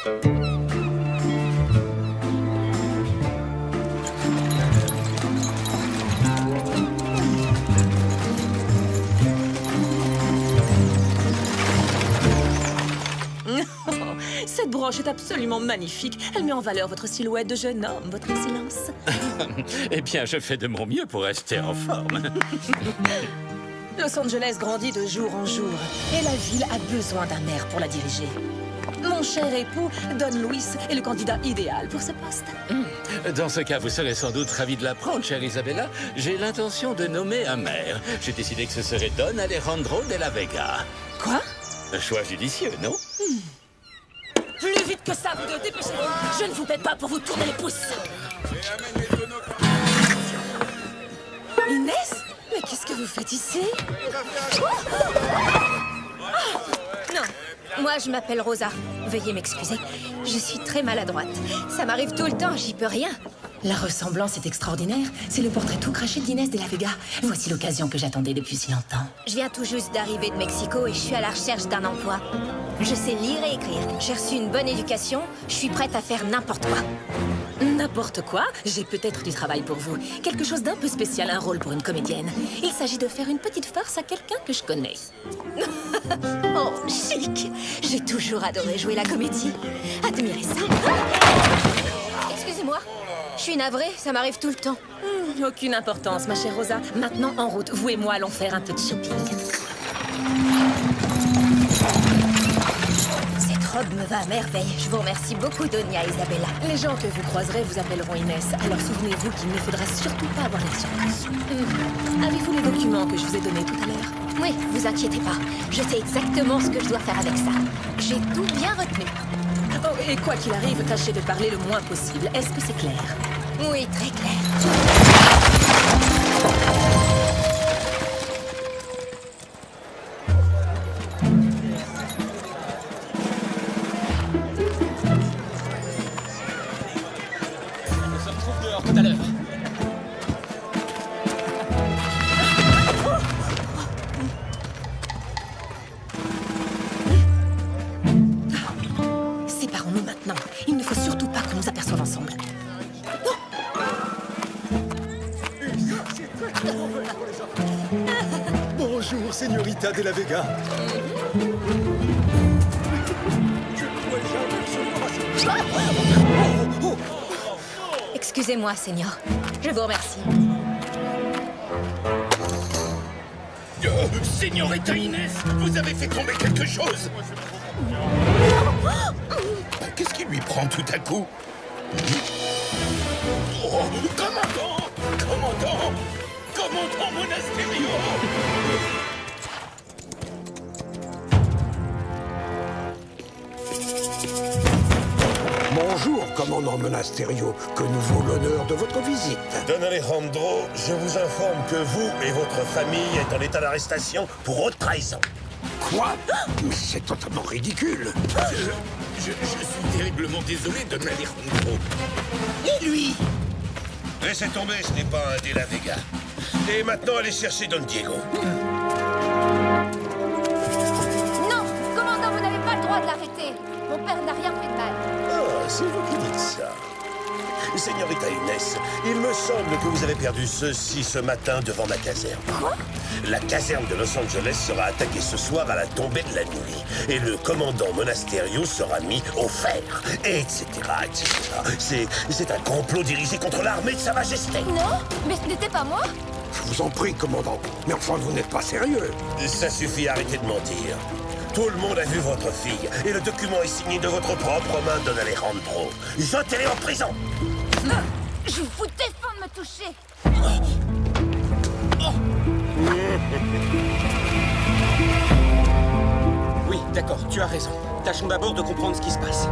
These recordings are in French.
Cette broche est absolument magnifique. Elle met en valeur votre silhouette de jeune homme, votre excellence. Eh bien, je fais de mon mieux pour rester en forme. Los Angeles grandit de jour en jour, et la ville a besoin d'un maire pour la diriger. Mon cher époux, Don Luis, est le candidat idéal pour ce poste. Dans ce cas, vous serez sans doute ravi de l'apprendre, chère Isabella. J'ai l'intention de nommer un maire. J'ai décidé que ce serait Don Alejandro de la Vega. Quoi? Un choix judicieux, non? Plus vite que ça, vous deux, dépêchez-vous. Je ne vous paie pas pour vous tourner les pouces. Inès? Mais qu'est-ce que vous faites ici? Non, moi je m'appelle Rosa. Veuillez m'excuser. Je suis très maladroite. Ça m'arrive tout le temps, j'y peux rien. La ressemblance est extraordinaire. C'est le portrait tout craché d'Inès de la Vega. Voici l'occasion que j'attendais depuis si longtemps. Je viens tout juste d'arriver de Mexico et je suis à la recherche d'un emploi. Je sais lire et écrire. J'ai reçu une bonne éducation. Je suis prête à faire n'importe quoi. N'importe quoi? J'ai peut-être du travail pour vous. Quelque chose d'un peu spécial, un rôle pour une comédienne. Il s'agit de faire une petite farce à quelqu'un que je connais. Oh, chic! J'ai toujours adoré jouer la comédie. Admirez ça. Excusez-moi. Je suis navrée, ça m'arrive tout le temps. Aucune importance, ma chère Rosa. Maintenant, en route, vous et moi allons faire un peu de shopping. Cette robe me va à merveille. Je vous remercie beaucoup, Donia Isabella. Les gens que vous croiserez vous appelleront Inès. Alors souvenez-vous qu'il ne faudra surtout pas avoir l'air surpris. Avez-vous les documents que je vous ai donnés tout à l'heure? Oui, vous inquiétez pas. Je sais exactement ce que je dois faire avec ça. J'ai tout bien retenu. Oh, et quoi qu'il arrive, tâchez de parler le moins possible. Est-ce que c'est clair? Oui, très clair. On se retrouve dehors tout à l'heure. Séparons-nous maintenant. Il ne faut surtout pas qu'on nous aperçoive ensemble. Bonjour, Señorita de la Vega. Excusez-moi, Seigneur. Je vous remercie. Señorita Inès, vous avez fait tomber quelque chose. Qu'est-ce qui lui prend tout à coup? Oh, commandant! Commandant! Commandant Monasterio! Bonjour, commandant Monasterio. Que nous vaut l'honneur de votre visite? Don Alejandro, je vous informe que vous et votre famille êtes en état d'arrestation pour haute trahison. Quoi? Mais c'est totalement ridicule. Je suis terriblement désolé, Don Alejandro. Et lui? Laissez tomber, ce n'est pas un de la Vega. Et maintenant, allez chercher Don Diego. Non! Commandant, vous n'avez pas le droit de l'arrêter. Mon père n'a rien fait de mal. Oh, c'est vous qui dites ça. Señorita Inès, il me semble que vous avez perdu ceci ce matin devant ma caserne. Quoi? La caserne de Los Angeles sera attaquée ce soir à la tombée de la nuit. Et le commandant Monasterio sera mis au fer. Etc. C'est un complot dirigé contre l'armée de Sa Majesté. Non, mais ce n'était pas moi. Je vous en prie, commandant. Mais enfin, vous n'êtes pas sérieux. Ça suffit, arrêtez de mentir. Tout le monde a vu votre fille. Et le document est signé de votre propre main, Don Alejandro. Jetez-les en prison. Je vous défends de me toucher. Oui, d'accord, tu as raison. Tâchons d'abord de comprendre ce qui se passe.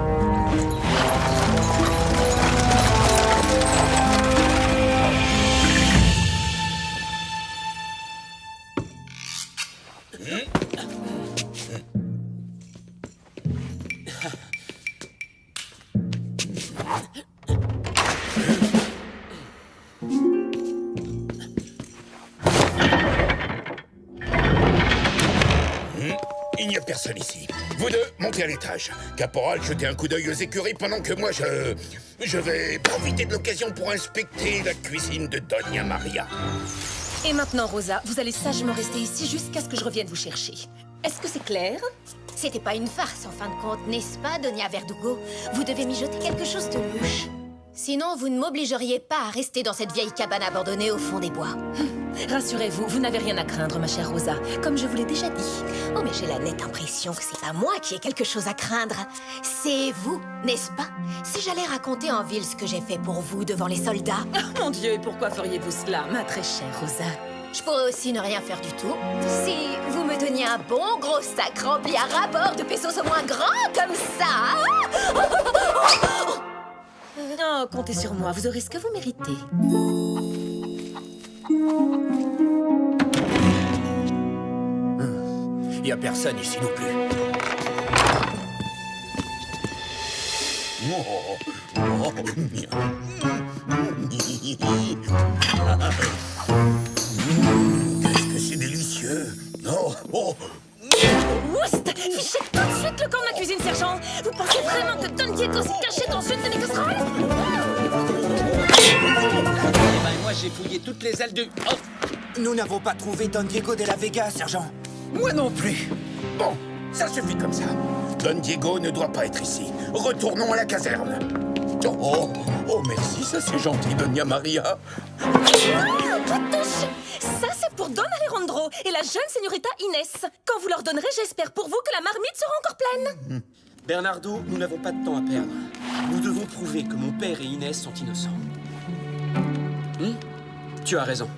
Il n'y a personne ici. Vous deux, Montez à l'étage. Caporal, jetez un coup d'œil aux écuries pendant que moi, je vais profiter de l'occasion pour inspecter la cuisine de Doña Maria. Et maintenant, Rosa, vous allez sagement rester ici jusqu'à ce que je revienne vous chercher. Est-ce que c'est clair? C'était pas une farce en fin de compte, n'est-ce pas, Doña Verdugo? Vous devez mijoter quelque chose de louche. Sinon, vous ne m'obligeriez pas à rester dans cette vieille cabane abandonnée au fond des bois. Rassurez-vous, vous n'avez rien à craindre, ma chère Rosa, comme je vous l'ai déjà dit. Oh, mais j'ai la nette impression que c'est pas moi qui ai quelque chose à craindre. C'est vous, n'est-ce pas? Si j'allais raconter en ville ce que j'ai fait pour vous devant les soldats... Oh, mon Dieu, et pourquoi feriez-vous cela, ma très chère Rosa? Je pourrais aussi ne rien faire du tout. Si vous me donniez un bon gros sac rempli à ras-bord de pesos au moins grands comme ça... Oh, comptez sur moi, vous aurez ce que vous méritez. Y a personne ici non plus. Qu'est-ce que c'est délicieux. Oh. Oust! Fichez tout de suite le camp de ma cuisine, sergent! Vous pensez vraiment que Don Diego s'est caché dans une de mes casseroles? Moi, j'ai fouillé toutes les ailes du... Oh. Nous n'avons pas trouvé Don Diego de la Vega, sergent. Moi non plus. Bon, ça suffit comme ça. Don Diego ne doit pas être ici. Retournons à la caserne. Oh, merci, ça c'est gentil, Doña Maria. Ça, c'est pour Don Alejandro et la jeune señorita Inès. Quand vous leur donnerez, j'espère pour vous que la marmite sera encore pleine. Bernardo, nous n'avons pas de temps à perdre. Nous devons prouver que mon père et Inès sont innocents. Tu as raison.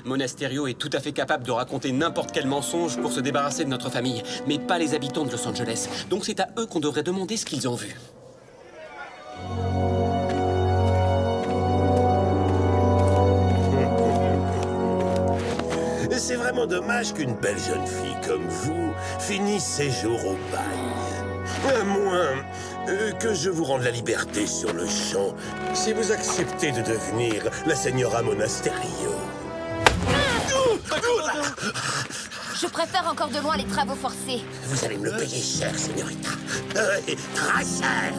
Monasterio est tout à fait capable de raconter n'importe quel mensonge pour se débarrasser de notre famille, mais pas les habitants de Los Angeles. Donc c'est à eux qu'on devrait demander ce qu'ils ont vu. C'est vraiment dommage qu'une belle jeune fille comme vous finisse ses jours au bail. À moins que je vous rende la liberté sur le champ, si vous acceptez de devenir la señora Monasterio. Je préfère encore de loin les travaux forcés. Vous allez me le payer cher, señorita. Très cher.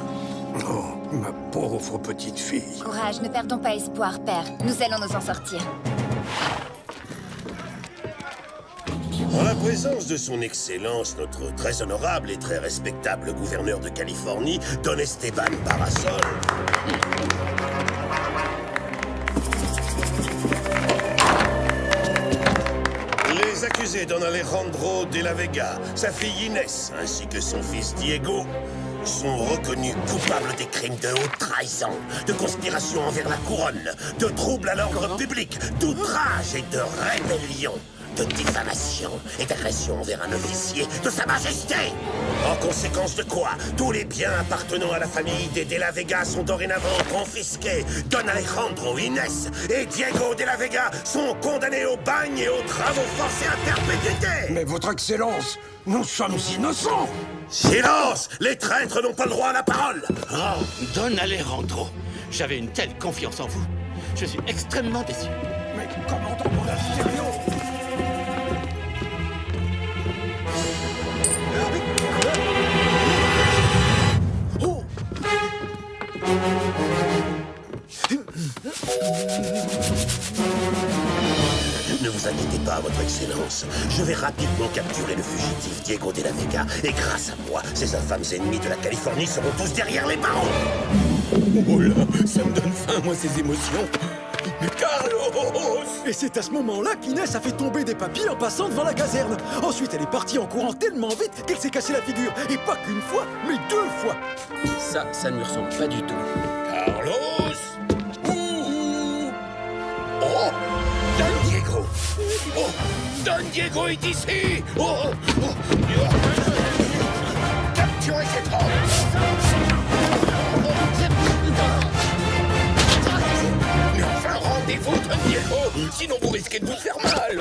Oh, ma pauvre petite fille. Courage, ne perdons pas espoir, père. Nous allons nous en sortir. En la présence de son Excellence, notre très honorable et très respectable gouverneur de Californie, Don Esteban Parasol. Les accusés Don Alejandro de la Vega, sa fille Inès, ainsi que son fils Diego, sont reconnus coupables des crimes de haute trahison, de conspiration envers la couronne, de troubles à l'ordre public, d'outrage et de rébellion, de diffamation et d'agression envers un officier de Sa Majesté. En conséquence de quoi, tous les biens appartenant à la famille des De la Vega sont dorénavant confisqués. Don Alejandro, Inès et Diego de la Vega sont condamnés au bagne et aux travaux forcés à perpétuité. Mais votre Excellence, nous sommes innocents. Silence! Les traîtres n'ont pas le droit à la parole. Oh, Don Alejandro, j'avais une telle confiance en vous. Je suis extrêmement déçu. Mais commandant Monasterio. Ne vous inquiétez pas, votre Excellence. Je vais rapidement capturer le fugitif Diego de la Vega. Et grâce à moi, ces infâmes ennemis de la Californie seront tous derrière les barreaux. Oh là, ça me donne faim, moi, ces émotions. Carlos! Et c'est à ce moment-là qu'Inès a fait tomber des papiers en passant devant la caserne. Ensuite, elle est partie en courant tellement vite qu'elle s'est cassé la figure. Et pas qu'une fois, mais 2 fois. Ça ne lui ressemble pas du tout. Carlos! Ouh! Oh! Don Diego! Oh! Don Diego est ici! Oh! Capturez cet homme! Mais enfin, rendez-vous, Don Diego! Sinon vous risquez de vous faire mal!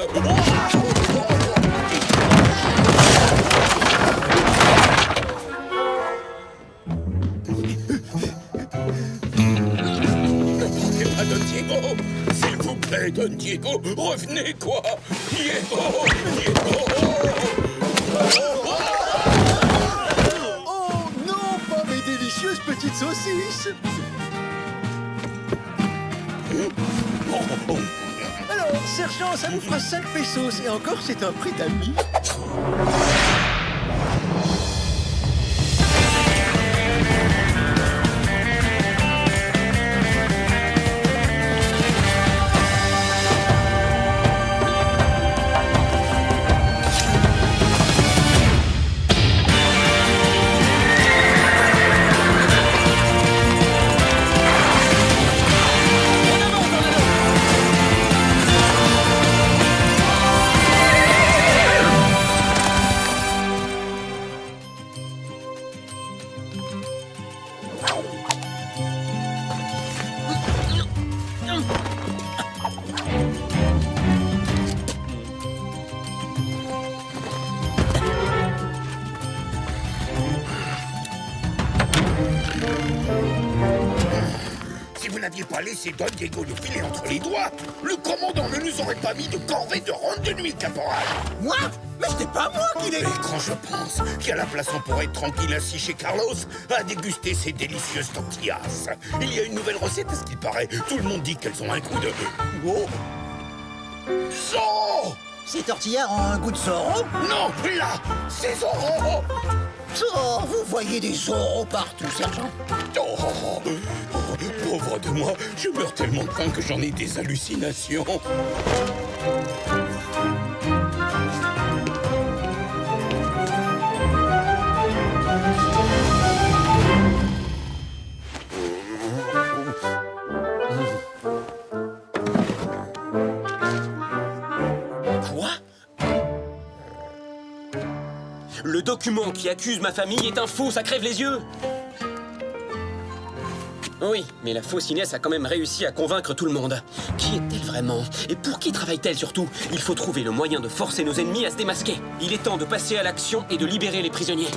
Don Diego, s'il vous plaît, Don Diego, revenez, quoi. Diego! délicieuses petites saucisses. Alors, sergent, ça vous fera 5 pesos. Et encore, c'est un prix d'amis. Si vous n'aviez pas laissé Don Diego nous filer entre les doigts, le commandant ne nous aurait pas mis de corvée de ronde de nuit, caporal. Moi? Mais c'était pas moi qui l'ai... Et quand je pense qu'à la place on pourrait être tranquille assis chez Carlos à déguster ces délicieuses tortillas. Il y a une nouvelle recette à ce qu'il paraît. Tout le monde dit qu'elles ont un goût de... Oh! Zorro! Ces tortillas ont un goût de Zorro? Non, là, c'est Zorro! Oh, vous voyez des Zorro partout, sergent. Oh, pauvre de moi, je meurs tellement de faim que j'en ai des hallucinations. Quoi? Le document qui accuse ma famille est un faux, ça crève les yeux. Oui, mais la fausse Inès a quand même réussi à convaincre tout le monde. Qui est-elle vraiment? Et pour qui travaille-t-elle surtout? Il faut trouver le moyen de forcer nos ennemis à se démasquer. Il est temps de passer à l'action et de libérer les prisonniers.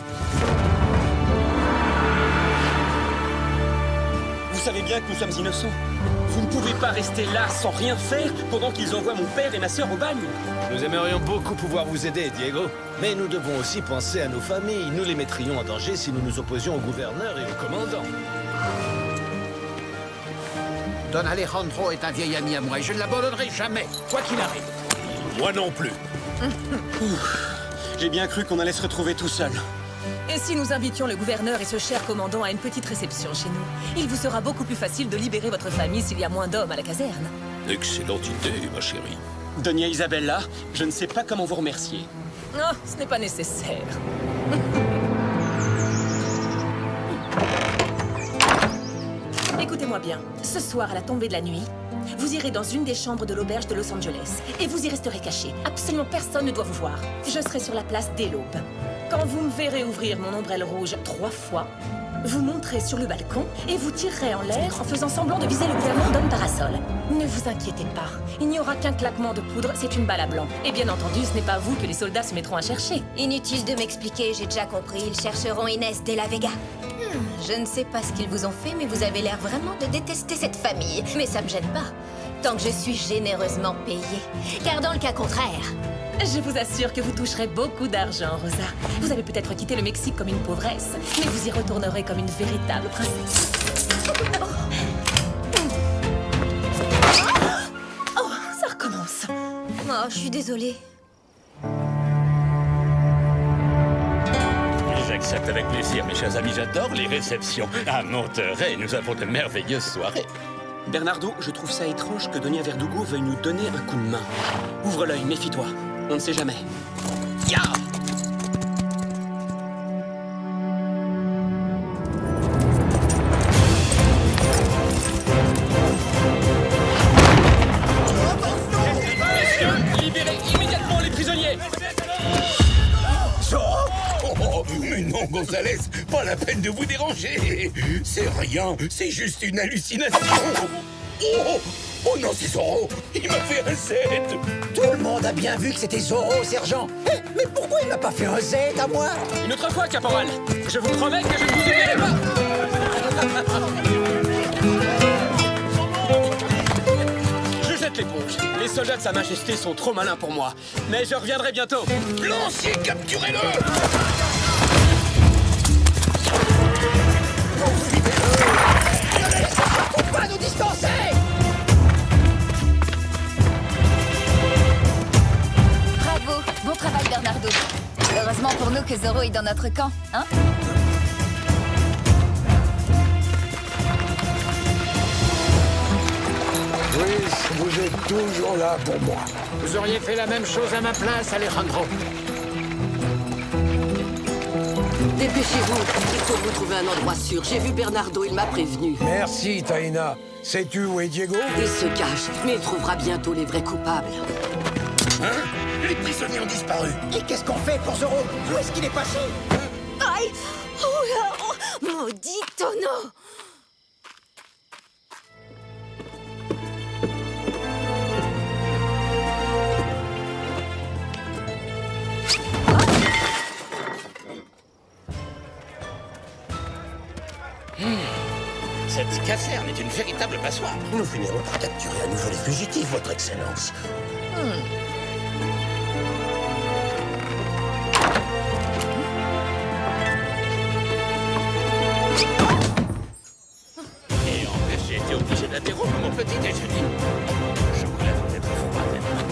Vous savez bien que nous sommes innocents. Vous ne pouvez pas rester là sans rien faire pendant qu'ils envoient mon père et ma sœur au bagne. Nous aimerions beaucoup pouvoir vous aider, Diego. Mais nous devons aussi penser à nos familles. Nous les mettrions en danger si nous nous opposions au gouverneur et au commandant. Don Alejandro est un vieil ami à moi et je ne l'abandonnerai jamais, quoi qu'il arrive. Moi non plus. J'ai bien cru qu'on allait se retrouver tout seul. Et si nous invitions le gouverneur et ce cher commandant à une petite réception chez nous? Il vous sera beaucoup plus facile de libérer votre famille s'il y a moins d'hommes à la caserne. Excellente idée, ma chérie. Doña Isabella, je ne sais pas comment vous remercier. Oh, ce n'est pas nécessaire. Écoutez-moi bien. Ce soir, à la tombée de la nuit, vous irez dans une des chambres de l'auberge de Los Angeles. Et vous y resterez caché. Absolument personne ne doit vous voir. Je serai sur la place dès l'aube. Quand vous me verrez ouvrir mon ombrelle rouge 3 fois, vous monterez sur le balcon et vous tirerez en l'air en faisant semblant de viser le gouvernement Don Parasol. Ne vous inquiétez pas. Il n'y aura qu'un claquement de poudre, c'est une balle à blanc. Et bien entendu, ce n'est pas vous que les soldats se mettront à chercher. Inutile de m'expliquer, j'ai déjà compris. Ils chercheront Inès de la Vega. Je ne sais pas ce qu'ils vous ont fait, mais vous avez l'air vraiment de détester cette famille. Mais ça me gêne pas, tant que je suis généreusement payée. Car dans le cas contraire... Je vous assure que vous toucherez beaucoup d'argent, Rosa. Vous avez peut-être quitté le Mexique comme une pauvresse, mais vous y retournerez comme une véritable princesse. Oh, ça recommence. Oh, je suis désolée. J'accepte avec plaisir, mes chers amis, j'adore les réceptions. À Monterrey, nous avons de merveilleuses soirées. Bernardo, je trouve ça étrange que Doña Verdugo veuille nous donner un coup de main. Ouvre l'œil, méfie-toi. On ne sait jamais. Ya! Messieurs, libérez immédiatement les prisonniers! Oh, mais non, Gonzalez, pas la peine de vous déranger. C'est rien, c'est juste une hallucination. Oh, oh non, c'est Zorro. Il m'a fait un Z. Tout le monde a bien vu que c'était Zorro, sergent. Mais pourquoi il m'a pas fait un Z à moi? Une autre fois, caporal. Je vous promets que je ne vous oublierai pas. Je jette l'éponge. Les soldats de Sa Majesté sont trop malins pour moi. Mais je reviendrai bientôt. Lancier, capturez-le! embrouille dans notre camp, hein? Oui, vous êtes toujours là pour moi. Vous auriez fait la même chose à ma place, Alejandro. Dépêchez-vous, il faut vous trouver un endroit sûr. J'ai vu Bernardo, il m'a prévenu. Merci, Taina. Sais-tu où est Diego? Il se cache, mais il trouvera bientôt les vrais coupables. Hein? Les prisonniers ont disparu. Et qu'est-ce qu'on fait pour Zoro? Où est-ce qu'il est passé? Aïe! Oh là! Oh, maudit tonneau! Cette caserne est une véritable passoire. Nous finirons par capturer à nouveau les fugitifs, votre excellence. Et en fait, j'ai été obligé d'interrompre mon petit déjeuner. Chocolat doit être froid maintenant.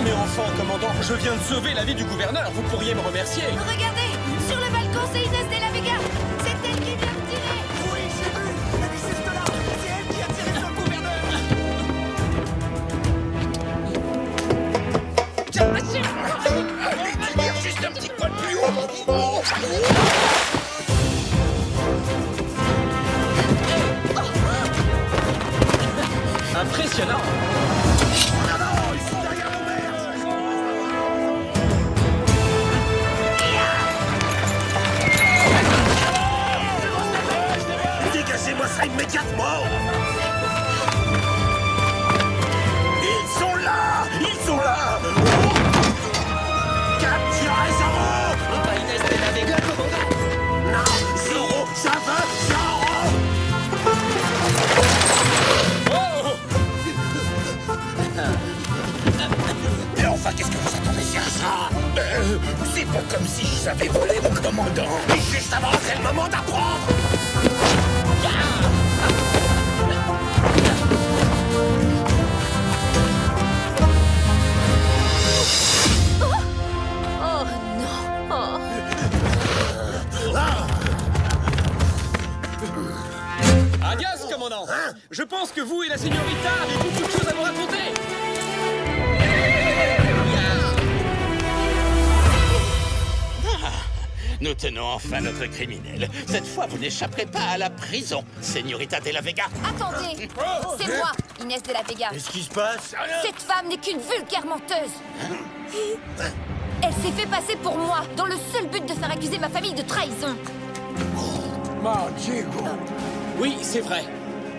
Mais enfin, commandant, je viens de sauver la vie du gouverneur. Vous pourriez me remercier. Regardez! Sur le balcon, c'est Inès de la Vega! C'est elle qui vient de tirer! Oui, j'ai vu. Elle est juste là. C'est elle qui a tiré sur le gouverneur. Allez, tenir juste un petit poil plus haut. Impressionnant. Dégagez-moi ça immédiatement! Ils sont là! Ils sont là! Capturez Zoro! Pas Inès de la Vega, commandant. Non! Zoro! Ça veut Zoro! Mais enfin, qu'est-ce que vous attendez à ça? C'est pas comme si je savais voler, mon commandant. Mais juste avant, c'est le moment d'apprendre! Oh non! Oh. Adios, commandant. Je pense que vous et la señorita avez beaucoup de choses à nous raconter. Nous tenons enfin notre criminel. Cette fois, vous n'échapperez pas à la prison, Señorita de la Vega. Attendez! C'est moi, Inès de la Vega. Qu'est-ce qui se passe? Cette femme n'est qu'une vulgaire menteuse. Elle s'est fait passer pour moi, dans le seul but de faire accuser ma famille de trahison. Diego. Oui, c'est vrai.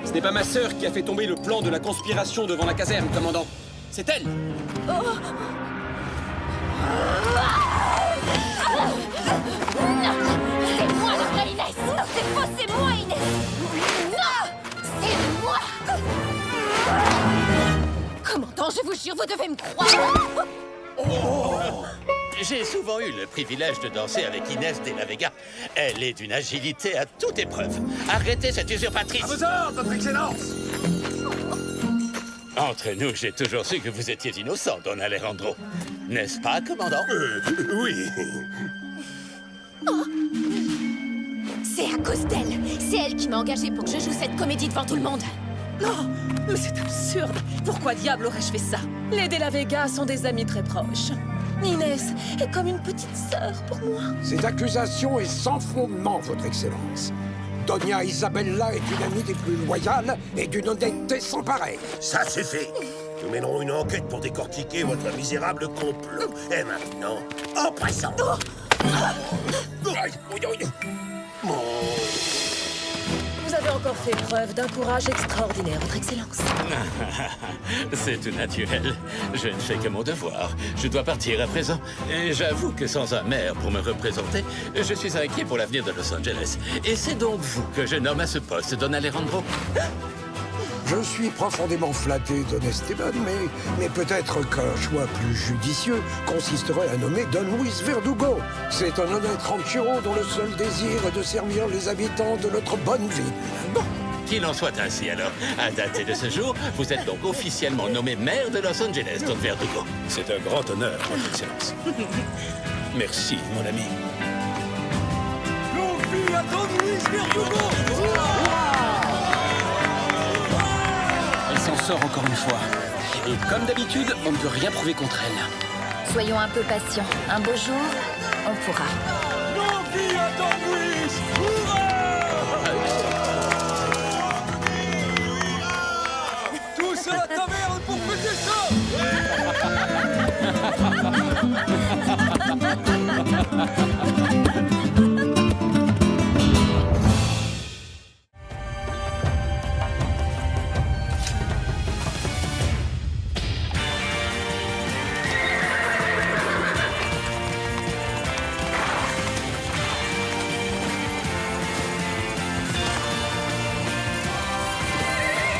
Ce n'est pas ma sœur qui a fait tomber le plan de la conspiration devant la caserne, commandant. C'est elle. C'est moi la vraie Inès. C'est faux, c'est moi Inès. Non, c'est moi. Commandant, je vous jure, vous devez me croire. J'ai souvent eu le privilège de danser avec Inès de la Vega. Elle est d'une agilité à toute épreuve. Arrêtez cette usurpatrice! À vos ordres, votre excellence. Entre nous, j'ai toujours su que vous étiez innocent, Don Alejandro. N'est-ce pas, commandant? Oui. C'est à cause d'elle! C'est elle qui m'a engagée pour que je joue cette comédie devant tout le monde! Non, mais c'est absurde. Pourquoi diable aurais-je fait ça? Les De la Vega sont des amis très proches. Inès est comme une petite sœur pour moi. Cette accusation est sans fondement, votre excellence. Doña Isabella est une amie des plus loyales et d'une honnêteté sans pareille. Ça, c'est fait. Nous mènerons une enquête pour décortiquer votre misérable complot. Et maintenant, en présent. Vous avez encore fait preuve d'un courage extraordinaire, votre excellence. C'est tout naturel. Je ne fais que mon devoir. Je dois partir à présent. Et j'avoue que sans un maire pour me représenter, je suis inquiet pour l'avenir de Los Angeles. Et c'est donc vous que je nomme à ce poste, Don Alejandro. Je suis profondément flatté, Don Esteban, mais peut-être qu'un choix plus judicieux consisterait à nommer Don Luis Verdugo. C'est un honnête ranchero dont le seul désir est de servir les habitants de notre bonne ville. Bon. Qu'il en soit ainsi alors. À dater de ce jour, vous êtes donc officiellement nommé maire de Los Angeles, Don Verdugo. C'est un grand honneur, Votre Excellence. Merci, mon ami. Longue vie à Don Luis Verdugo! Elle s'en sort encore une fois. Et comme d'habitude, on ne peut rien prouver contre elle. Soyons un peu patients. Un beau jour, on pourra. Longue vie à Don Luis! Hurrah! Tous à la taverne pour fêter ça!